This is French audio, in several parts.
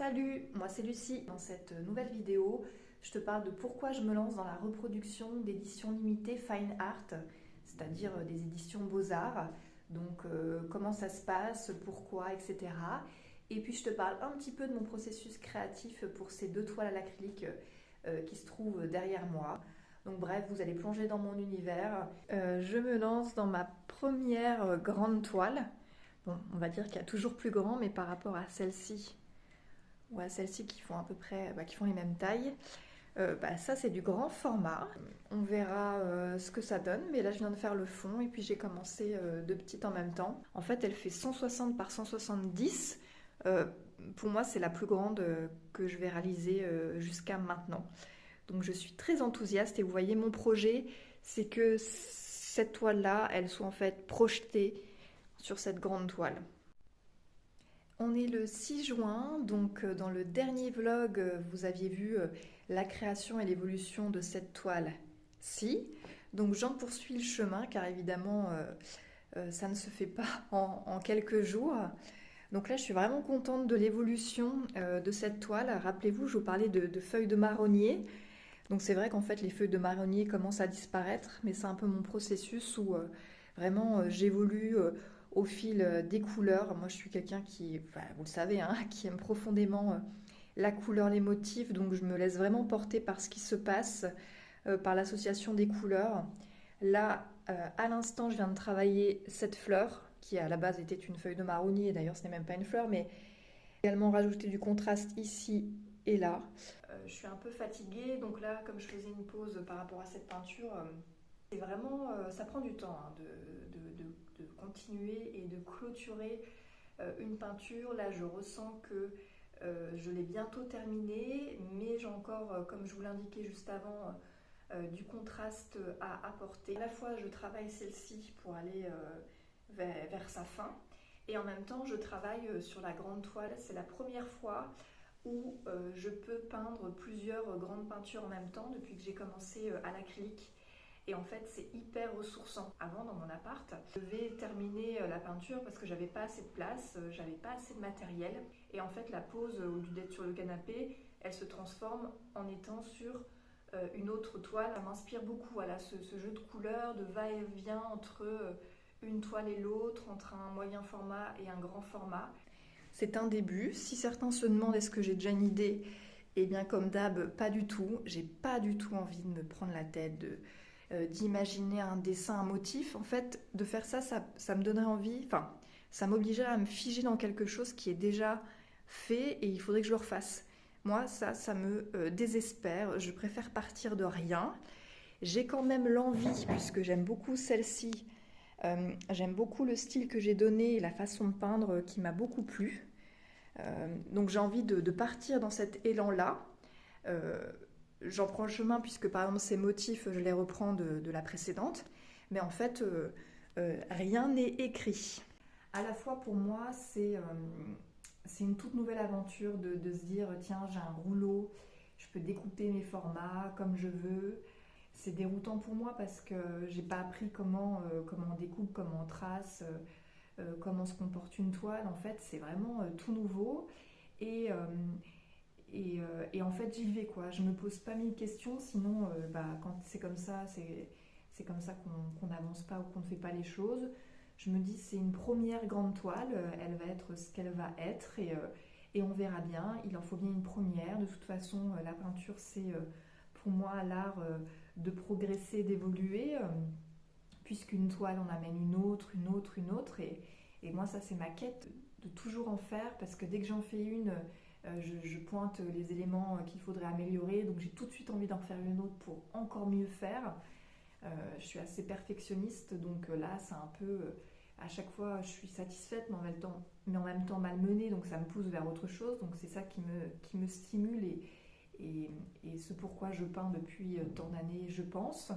Salut, moi c'est Lucie. Dans cette nouvelle vidéo, je te parle de pourquoi je me lance dans la reproduction d'éditions limitées Fine Art, c'est-à-dire des éditions Beaux-Arts. Donc comment ça se passe, pourquoi, etc. Et puis je te parle un petit peu de mon processus créatif pour ces deux toiles à l'acrylique qui se trouvent derrière moi. Donc bref, vous allez plonger dans mon univers. Je me lance dans ma première grande toile. Bon, on va dire qu'il y a toujours plus grand, mais par rapport à celle-ci, ou à celles-ci qui font à peu près, qui font les mêmes tailles. Ça c'est du grand format. On verra ce que ça donne, mais là je viens de faire le fond et puis j'ai commencé deux petites en même temps. En fait elle fait 160 par 170. Pour moi c'est la plus grande que je vais réaliser jusqu'à maintenant. Donc je suis très enthousiaste et vous voyez mon projet c'est que cette toile là elle soit en fait projetée sur cette grande toile. On est le 6 juin, donc dans le dernier vlog, vous aviez vu la création et l'évolution de cette toile-ci. Donc j'en poursuis le chemin, car évidemment, ça ne se fait pas en quelques jours. Donc là, je suis vraiment contente de l'évolution de cette toile. Rappelez-vous, je vous parlais de feuilles de marronnier. Donc c'est vrai qu'en fait, les feuilles de marronnier commencent à disparaître, mais c'est un peu mon processus où vraiment j'évolue au fil des couleurs. Moi, je suis quelqu'un qui, enfin, vous le savez, hein, qui aime profondément la couleur, les motifs, donc je me laisse vraiment porter par ce qui se passe, par l'association des couleurs. Là, à l'instant, je viens de travailler cette fleur, qui à la base était une feuille de marronnier, d'ailleurs ce n'est même pas une fleur, mais également rajouter du contraste ici et là. Je suis un peu fatiguée, donc là, comme je faisais une pause par rapport à cette peinture, c'est vraiment, ça prend du temps hein, de continuer et de clôturer une peinture. Là, je ressens que je l'ai bientôt terminée, mais j'ai encore, comme je vous l'indiquais juste avant, du contraste à apporter. À la fois, je travaille celle-ci pour aller vers sa fin, et en même temps, je travaille sur la grande toile. C'est la première fois où je peux peindre plusieurs grandes peintures en même temps depuis que j'ai commencé à l'acrylique. Et en fait, c'est hyper ressourçant. Avant, dans mon appart, je devais terminer la peinture parce que j'avais pas assez de place, j'avais pas assez de matériel. Et en fait, la pose, au lieu d'être sur le canapé, elle se transforme en étant sur une autre toile. Ça m'inspire beaucoup, voilà, ce jeu de couleurs, de va-et-vient entre une toile et l'autre, entre un moyen format et un grand format. C'est un début. Si certains se demandent est-ce que j'ai déjà une idée, eh bien comme d'hab, pas du tout. J'ai pas du tout envie de me prendre la tête, d'imaginer un dessin, un motif. En fait, de faire ça, ça me donnerait envie, enfin, ça m'obligerait à me figer dans quelque chose qui est déjà fait et il faudrait que je le refasse. Moi, ça me désespère. Je préfère partir de rien. J'ai quand même l'envie, puisque j'aime beaucoup celle-ci, j'aime beaucoup le style que j'ai donné et la façon de peindre qui m'a beaucoup plu. Donc j'ai envie de partir dans cet élan-là. J'en prends le chemin puisque par exemple ces motifs, je les reprends de la précédente. Mais en fait, rien n'est écrit. À la fois pour moi, c'est une toute nouvelle aventure de se dire tiens, j'ai un rouleau, je peux découper mes formats comme je veux. C'est déroutant pour moi parce que j'ai pas appris comment on découpe, comment on trace, comment se comporte une toile. En fait, c'est vraiment tout nouveau. Et, et en fait, j'y vais quoi. Je me pose pas mille questions, sinon, quand c'est comme ça, c'est comme ça qu'on n'avance pas ou qu'on ne fait pas les choses. Je me dis, c'est une première grande toile, elle va être ce qu'elle va être et on verra bien. Il en faut bien une première. De toute façon, la peinture, c'est pour moi l'art de progresser, d'évoluer, puisqu'une toile, on amène une autre, une autre, une autre. Et moi, ça, c'est ma quête de toujours en faire, parce que dès que j'en fais une, je pointe les éléments qu'il faudrait améliorer. Donc j'ai tout de suite envie d'en faire une autre pour encore mieux faire. Je suis assez perfectionniste, donc là, c'est un peu... à chaque fois, je suis satisfaite, mais en même temps malmenée, donc ça me pousse vers autre chose. Donc c'est ça qui me stimule et ce pourquoi je peins depuis tant d'années, je pense.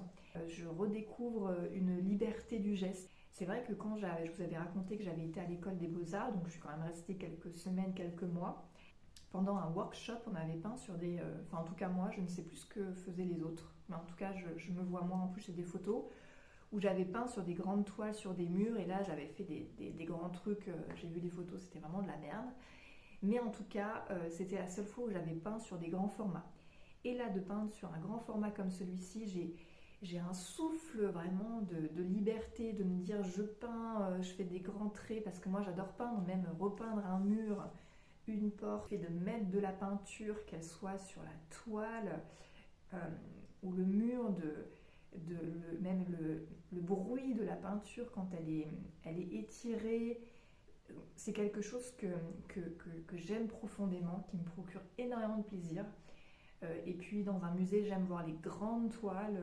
Je redécouvre une liberté du geste. C'est vrai que quand je vous avais raconté que j'avais été à l'école des Beaux-Arts, donc je suis quand même restée quelques semaines, quelques mois, pendant un workshop, on avait peint sur des... Enfin, en tout cas, moi, je ne sais plus ce que faisaient les autres. Mais en tout cas, je me vois moi, en plus, j'ai des photos où j'avais peint sur des grandes toiles, sur des murs, et là, j'avais fait des grands trucs. J'ai vu les photos, c'était vraiment de la merde. Mais en tout cas, c'était la seule fois où j'avais peint sur des grands formats. Et là, de peindre sur un grand format comme celui-ci, j'ai un souffle vraiment de liberté, de me dire je peins, je fais des grands traits, parce que moi j'adore peindre, même repeindre un mur, une porte, et de mettre de la peinture, qu'elle soit sur la toile euh, ou le mur, même le bruit de la peinture quand elle est étirée. C'est quelque chose que j'aime profondément, qui me procure énormément de plaisir. Et puis dans un musée, j'aime voir les grandes toiles.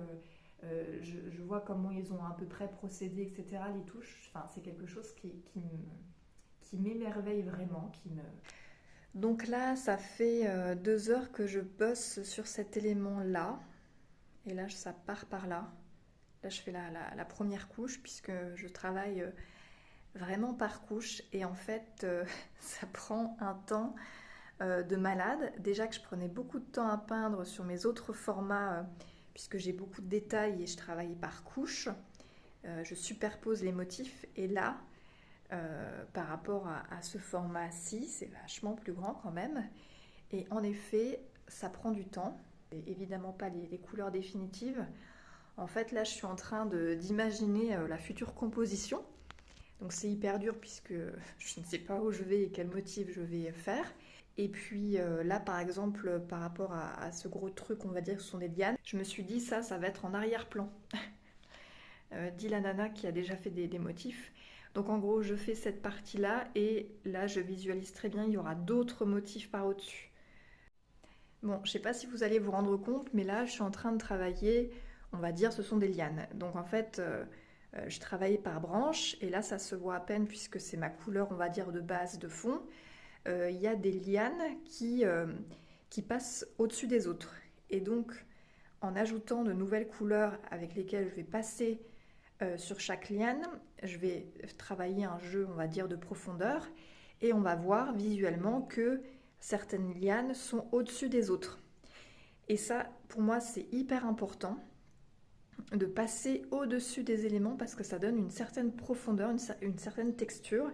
Je vois comment ils ont à peu près procédé, etc. Les touches, enfin, c'est quelque chose qui m'émerveille vraiment. Donc là, ça fait 2 heures que je bosse sur cet élément-là. Et là, ça part par là. Là, je fais la première couche puisque je travaille vraiment par couche. Et en fait, ça prend un temps de malade. Déjà que je prenais beaucoup de temps à peindre sur mes autres formats, puisque j'ai beaucoup de détails et je travaille par couche. Je superpose les motifs. Et là, par rapport à ce format-ci, c'est vachement plus grand quand même. Et en effet, ça prend du temps. Et évidemment pas les couleurs définitives. En fait, là, je suis en train d'imaginer la future composition. Donc c'est hyper dur puisque je ne sais pas où je vais et quel motif je vais faire. Et puis là, par exemple, par rapport à ce gros truc, on va dire que ce sont des lianes, je me suis dit ça va être en arrière-plan. Dit la nana qui a déjà fait des motifs. Donc en gros, je fais cette partie-là et là, je visualise très bien, il y aura d'autres motifs par au-dessus. Bon, je ne sais pas si vous allez vous rendre compte, mais là, je suis en train de travailler, on va dire, ce sont des lianes. Donc en fait, je travaille par branche et là, ça se voit à peine puisque c'est ma couleur, on va dire, de base, de fond. Il y a des lianes qui passent au-dessus des autres. Et donc, en ajoutant de nouvelles couleurs avec lesquelles je vais passer sur chaque liane, je vais travailler un jeu, on va dire, de profondeur. Et on va voir visuellement que certaines lianes sont au-dessus des autres. Et ça, pour moi, c'est hyper important de passer au-dessus des éléments parce que ça donne une certaine profondeur, une certaine texture.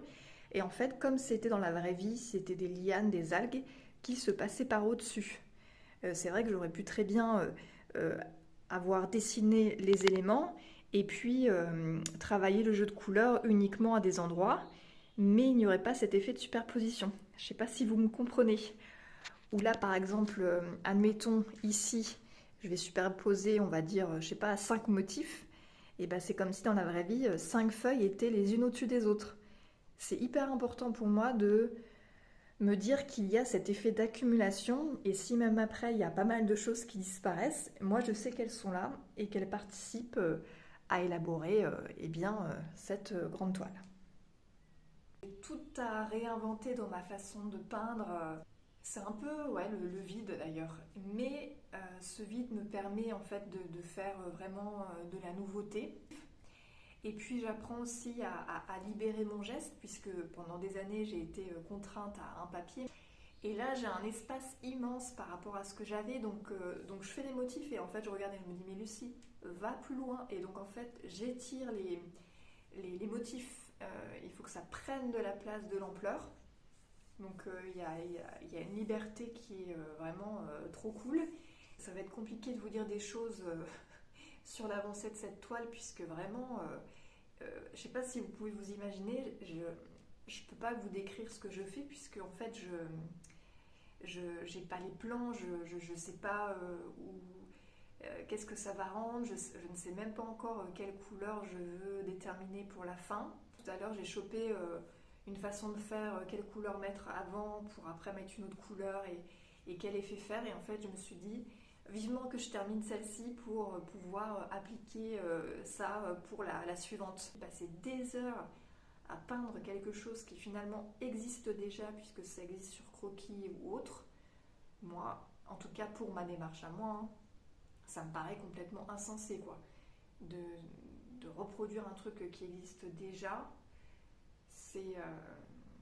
Et en fait, comme c'était dans la vraie vie, c'était des lianes, des algues qui se passaient par au-dessus. C'est vrai que j'aurais pu très bien avoir dessiné les éléments et puis travailler le jeu de couleurs uniquement à des endroits, mais il n'y aurait pas cet effet de superposition. Je ne sais pas si vous me comprenez. Ou là, par exemple, admettons ici, je vais superposer, on va dire, je sais pas, 5 motifs. Et ben c'est comme si dans la vraie vie, 5 feuilles étaient les unes au-dessus des autres. C'est hyper important pour moi de me dire qu'il y a cet effet d'accumulation et si même après il y a pas mal de choses qui disparaissent, moi je sais qu'elles sont là et qu'elles participent à élaborer eh bien, cette grande toile. Tout à réinventer dans ma façon de peindre. C'est un peu ouais, le vide d'ailleurs, mais ce vide me permet en fait de faire vraiment de la nouveauté. Et puis j'apprends aussi à libérer mon geste puisque pendant des années j'ai été contrainte à un papier. Et là j'ai un espace immense par rapport à ce que j'avais, donc je fais des motifs et en fait je regarde et je me dis mais Lucie, va plus loin. Et donc en fait j'étire les motifs, il faut que ça prenne de la place, de l'ampleur. Donc il y a une liberté qui est vraiment trop cool. Ça va être compliqué de vous dire des choses sur l'avancée de cette toile puisque vraiment, je ne sais pas si vous pouvez vous imaginer, je ne peux pas vous décrire ce que je fais puisque en fait je n'ai pas les plans, je ne sais pas qu'est-ce que ça va rendre, je ne sais même pas encore quelle couleur je veux déterminer pour la fin. Tout à l'heure j'ai chopé une façon de faire, quelle couleur mettre avant pour après mettre une autre couleur et quel effet faire. Et en fait, je me suis dit, vivement que je termine celle-ci pour pouvoir appliquer ça pour la suivante. J'ai passé des heures à peindre quelque chose qui finalement existe déjà puisque ça existe sur croquis ou autre. Moi, en tout cas pour ma démarche à moi, hein, ça me paraît complètement insensé quoi. De reproduire un truc qui existe déjà,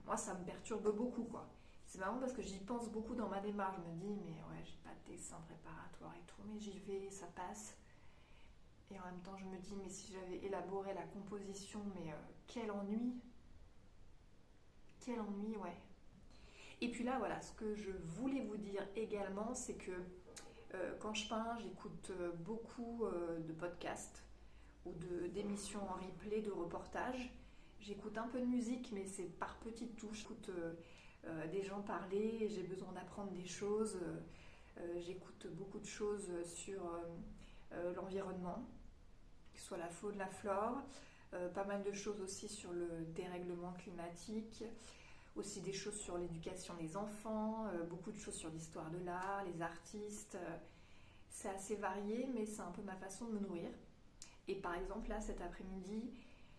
moi ça me perturbe beaucoup quoi. C'est marrant parce que j'y pense beaucoup dans ma démarche. Je me dis mais ouais j'ai pas de dessin préparatoire et tout, mais j'y vais, ça passe. Et en même temps je me dis mais si j'avais élaboré la composition, mais quel ennui ouais. Et puis là, voilà, ce que je voulais vous dire également, c'est que quand je peins, j'écoute beaucoup de podcasts ou d'émissions en replay, de reportages. J'écoute un peu de musique, mais c'est par petites touches. J'écoute des gens parler, et j'ai besoin d'apprendre des choses. J'écoute beaucoup de choses sur l'environnement, que ce soit la faune, la flore. Pas mal de choses aussi sur le dérèglement climatique, aussi des choses sur l'éducation des enfants, beaucoup de choses sur l'histoire de l'art, les artistes. C'est assez varié, mais c'est un peu ma façon de me nourrir. Et par exemple, là, cet après-midi,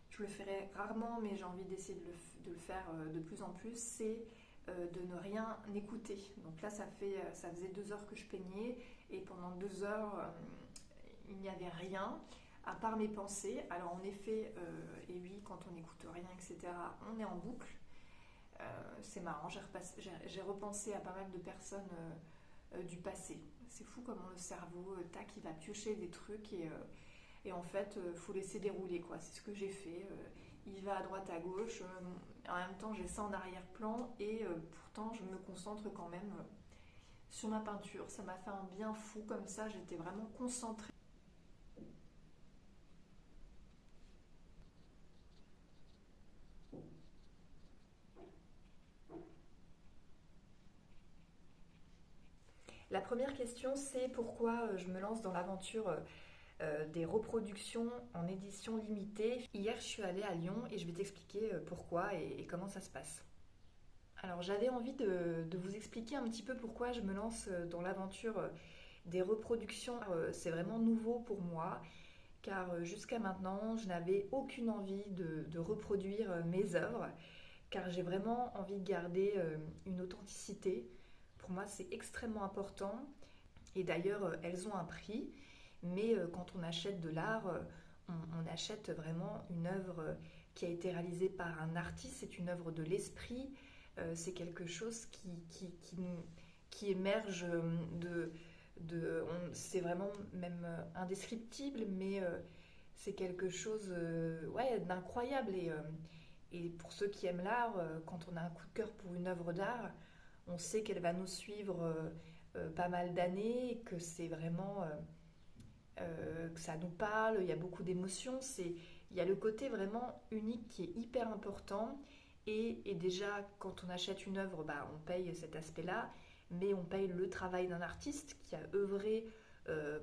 je le ferai rarement, mais j'ai envie d'essayer de le faire de plus en plus, c'est de ne rien écouter. Donc là, ça faisait 2 heures que je peignais, et pendant 2 heures, il n'y avait rien, à part mes pensées. Alors en effet, et oui, quand on n'écoute rien, etc., on est en boucle. C'est marrant, j'ai repensé à pas mal de personnes du passé. C'est fou comment le cerveau, tac, il va piocher des trucs et en fait, faut laisser dérouler, quoi. C'est ce que j'ai fait. Il va à droite, à gauche. En même temps, j'ai ça en arrière-plan et pourtant, je me concentre quand même sur ma peinture. Ça m'a fait un bien fou comme ça. J'étais vraiment concentrée. La première question, c'est pourquoi je me lance dans l'aventure des reproductions en édition limitée. Hier, je suis allée à Lyon et je vais t'expliquer pourquoi et comment ça se passe. Alors, j'avais envie de vous expliquer un petit peu pourquoi je me lance dans l'aventure des reproductions. C'est vraiment nouveau pour moi, car jusqu'à maintenant, je n'avais aucune envie de reproduire mes œuvres, car j'ai vraiment envie de garder une authenticité. Pour moi, c'est extrêmement important. Et d'ailleurs, elles ont un prix. Mais quand on achète de l'art, on achète vraiment une œuvre qui a été réalisée par un artiste. C'est une œuvre de l'esprit. C'est quelque chose qui émerge c'est vraiment même indescriptible, mais c'est quelque chose ouais, d'incroyable. Et pour ceux qui aiment l'art, quand on a un coup de cœur pour une œuvre d'art, on sait qu'elle va nous suivre pas mal d'années, que c'est vraiment que ça nous parle, il y a beaucoup d'émotions, il y a le côté vraiment unique qui est hyper important. Et déjà, quand on achète une œuvre, bah, on paye cet aspect-là, mais on paye le travail d'un artiste qui a œuvré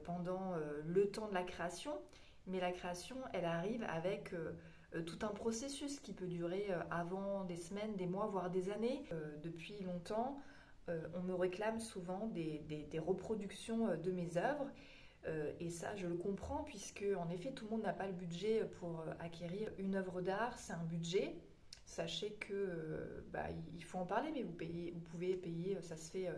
pendant le temps de la création. Mais la création, elle arrive avec tout un processus qui peut durer avant des semaines, des mois, voire des années. Depuis longtemps, on me réclame souvent des reproductions de mes œuvres. Et ça, je le comprends, puisque en effet, tout le monde n'a pas le budget pour acquérir une œuvre d'art. C'est un budget. Sachez que bah, il faut en parler, mais vous pouvez payer, ça se fait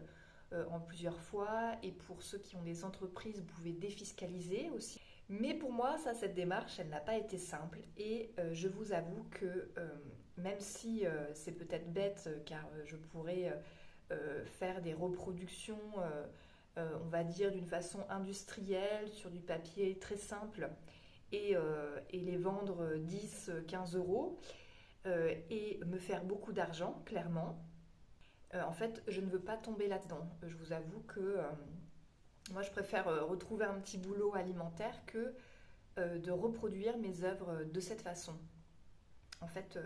en plusieurs fois. Et pour ceux qui ont des entreprises, vous pouvez défiscaliser aussi. Mais pour moi, ça, cette démarche, elle n'a pas été simple. Et je vous avoue que même si c'est peut-être bête, car je pourrais faire des reproductions on va dire d'une façon industrielle, sur du papier très simple, et les vendre 10-15 euros, et me faire beaucoup d'argent, clairement. En fait, je ne veux pas tomber là-dedans. Je vous avoue que moi, je préfère retrouver un petit boulot alimentaire que de reproduire mes œuvres de cette façon. En fait,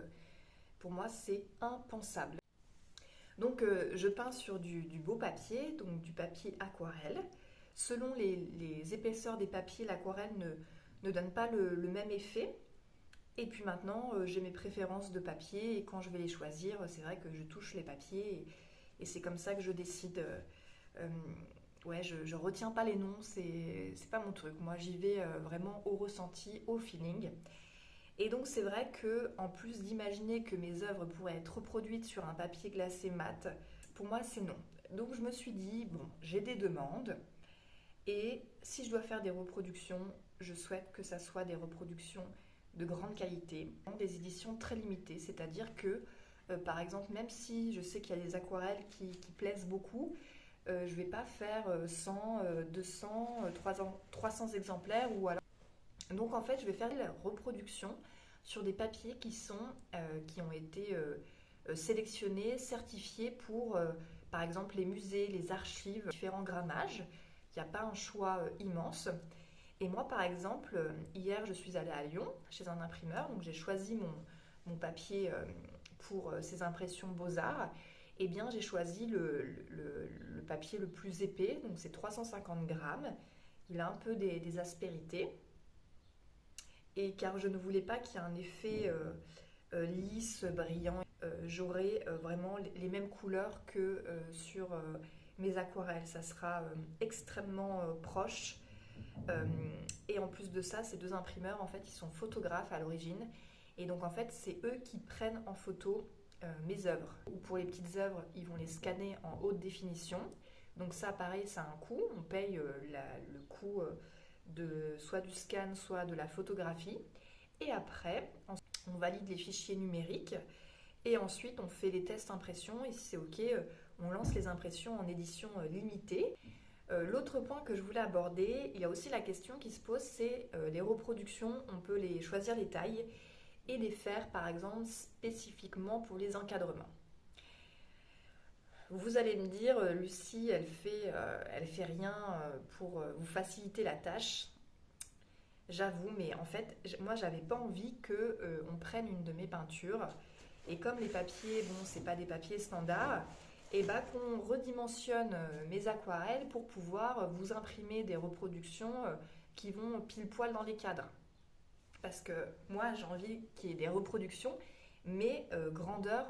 pour moi, c'est impensable. Donc je peins sur du beau papier, donc du papier aquarelle. Selon les épaisseurs des papiers, l'aquarelle ne donne pas le même effet. Et puis maintenant, j'ai mes préférences de papier et quand je vais les choisir, c'est vrai que je touche les papiers et c'est comme ça que je décide. Ouais, je retiens pas les noms, c'est pas mon truc. Moi, j'y vais vraiment au ressenti, au feeling. Et donc c'est vrai que en plus d'imaginer que mes œuvres pourraient être reproduites sur un papier glacé mat, pour moi c'est non. Donc je me suis dit, bon, j'ai des demandes et si je dois faire des reproductions, je souhaite que ça soit des reproductions de grande qualité, des éditions très limitées, c'est-à-dire que par exemple, même si je sais qu'il y a des aquarelles qui plaisent beaucoup, je ne vais pas faire 100, 200, 300 exemplaires ou alors. Donc en fait, je vais faire la reproduction sur des papiers qui ont été sélectionnés, certifiés pour, par exemple, les musées, les archives, différents grammages. Il n'y a pas un choix immense. Et moi, par exemple, hier, je suis allée à Lyon, chez un imprimeur, donc j'ai choisi mon papier pour ces impressions Beaux-Arts. Eh bien, j'ai choisi le papier le plus épais, donc c'est 350 grammes. Il a un peu des aspérités. Et car je ne voulais pas qu'il y ait un effet lisse, brillant, j'aurai vraiment les mêmes couleurs que sur mes aquarelles. Ça sera extrêmement proche. Euh, et en plus de ça, ces deux imprimeurs, en fait, ils sont photographes à l'origine. Et donc, en fait, c'est eux qui prennent en photo mes œuvres. Ou pour les petites œuvres, ils vont les scanner en haute définition. Donc ça, pareil, ça a un coût. On paye le coût soit du scan, soit de la photographie. Et après, on valide les fichiers numériques. Et ensuite, on fait les tests impression. Et si c'est OK, on lance les impressions en édition limitée. L'autre point que je voulais aborder, il y a aussi la question qui se pose, c'est les reproductions. On peut les choisir les tailles et les faire, par exemple, spécifiquement pour les encadrements. Vous allez me dire, Lucie, elle fait rien pour vous faciliter la tâche. J'avoue, mais en fait, moi, j'avais pas envie que on prenne une de mes peintures. Et comme les papiers, bon, c'est pas des papiers standards, et bah qu'on redimensionne mes aquarelles pour pouvoir vous imprimer des reproductions qui vont pile poil dans les cadres. Parce que moi, j'ai envie qu'il y ait des reproductions, mais grandeur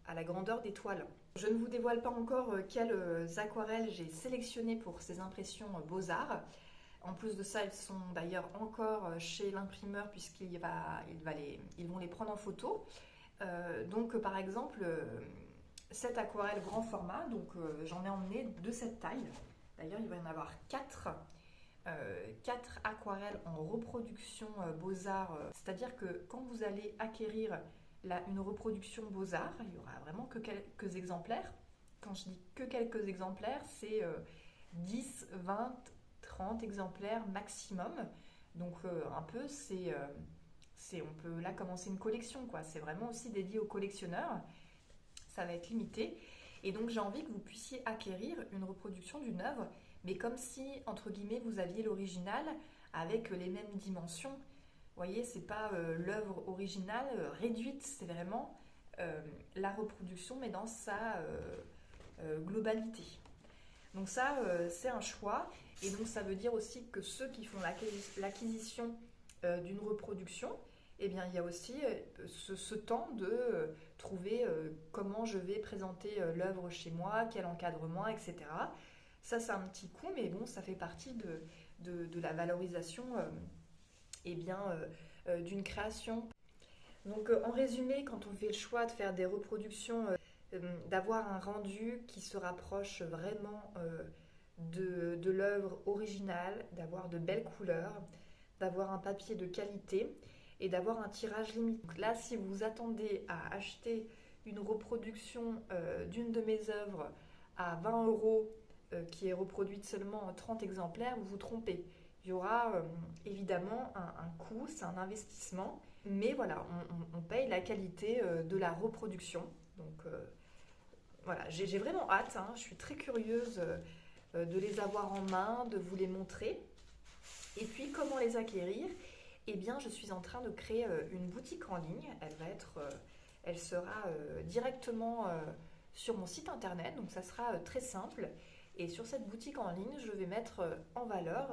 à la grandeur des toiles. Je ne vous dévoile pas encore quelles aquarelles j'ai sélectionnées pour ces impressions Beaux-Arts. En plus de ça, elles sont d'ailleurs encore chez l'imprimeur puisqu'ils vont les prendre en photo. Donc par exemple, cette aquarelle grand format, donc j'en ai emmené de cette taille. D'ailleurs, il va y en avoir 4. 4 aquarelles en reproduction Beaux-Arts. C'est-à-dire que quand vous allez acquérir une reproduction Beaux-Arts, il n'y aura vraiment que quelques exemplaires. Quand je dis que quelques exemplaires, c'est 10, 20, 30 exemplaires maximum. Donc un peu, on peut là commencer une collection, quoi. C'est vraiment aussi dédié aux collectionneurs. Ça va être limité. Et donc j'ai envie que vous puissiez acquérir une reproduction d'une œuvre, mais comme si, entre guillemets, vous aviez l'original avec les mêmes dimensions. Vous voyez, c'est pas l'œuvre originale réduite, c'est vraiment la reproduction, mais dans sa globalité. Donc ça, c'est un choix. Et donc ça veut dire aussi que ceux qui font l'acquisition d'une reproduction, eh bien, il y a aussi ce temps de trouver comment je vais présenter l'œuvre chez moi, quel encadrement, etc. Ça, c'est un petit coup, mais bon, ça fait partie de la valorisation eh bien, d'une création. Donc, en résumé, quand on fait le choix de faire des reproductions, d'avoir un rendu qui se rapproche vraiment de l'œuvre originale, d'avoir de belles couleurs, d'avoir un papier de qualité et d'avoir un tirage limité. Donc là, si vous attendez à acheter une reproduction d'une de mes œuvres à 20 euros, qui est reproduite seulement en 30 exemplaires, vous vous trompez. Il y aura évidemment un coût, c'est un investissement, mais voilà, on paye la qualité de la reproduction. Donc voilà, j'ai vraiment hâte, hein, je suis très curieuse de les avoir en main, de vous les montrer. Et puis, comment les acquérir? Eh bien, je suis en train de créer une boutique en ligne. Elle sera directement sur mon site internet, donc ça sera très simple. Et sur cette boutique en ligne, je vais mettre en valeur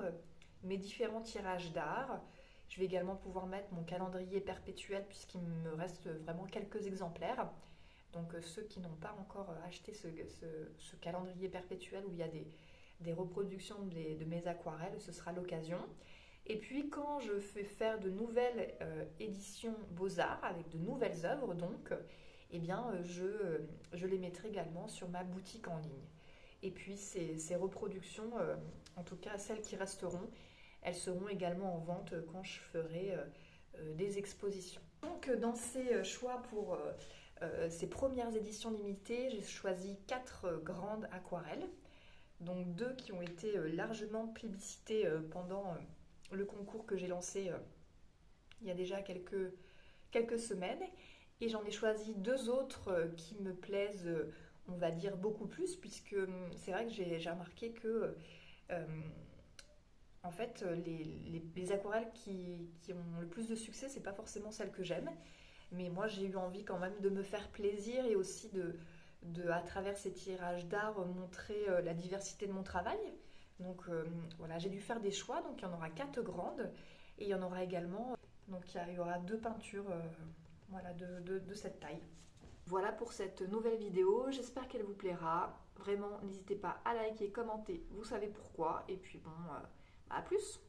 mes différents tirages d'art. Je vais également pouvoir mettre mon calendrier perpétuel puisqu'il me reste vraiment quelques exemplaires. Donc ceux qui n'ont pas encore acheté ce calendrier perpétuel où il y a des reproductions de mes aquarelles, ce sera l'occasion. Et puis quand je fais faire de nouvelles éditions Beaux-Arts avec de nouvelles œuvres, donc, eh bien, je les mettrai également sur ma boutique en ligne. Et puis ces reproductions, en tout cas celles qui resteront, elles seront également en vente quand je ferai des expositions. Donc dans ces choix pour ces premières éditions limitées, j'ai choisi 4 grandes aquarelles, donc 2 qui ont été largement plébiscitées pendant le concours que j'ai lancé il y a déjà quelques semaines. Et j'en ai choisi deux autres qui me plaisent, on va dire, beaucoup plus, puisque c'est vrai que j'ai remarqué que euh, en fait, les aquarelles qui ont le plus de succès, c'est pas forcément celles que j'aime. Mais moi, j'ai eu envie quand même de me faire plaisir et aussi à travers ces tirages d'art, montrer la diversité de mon travail. Donc voilà, j'ai dû faire des choix. Donc il y en aura quatre grandes et il y en aura également. Donc il y aura deux peintures voilà, de cette taille. Voilà pour cette nouvelle vidéo. J'espère qu'elle vous plaira. Vraiment, n'hésitez pas à liker, commenter. Vous savez pourquoi. Et puis bon, à plus.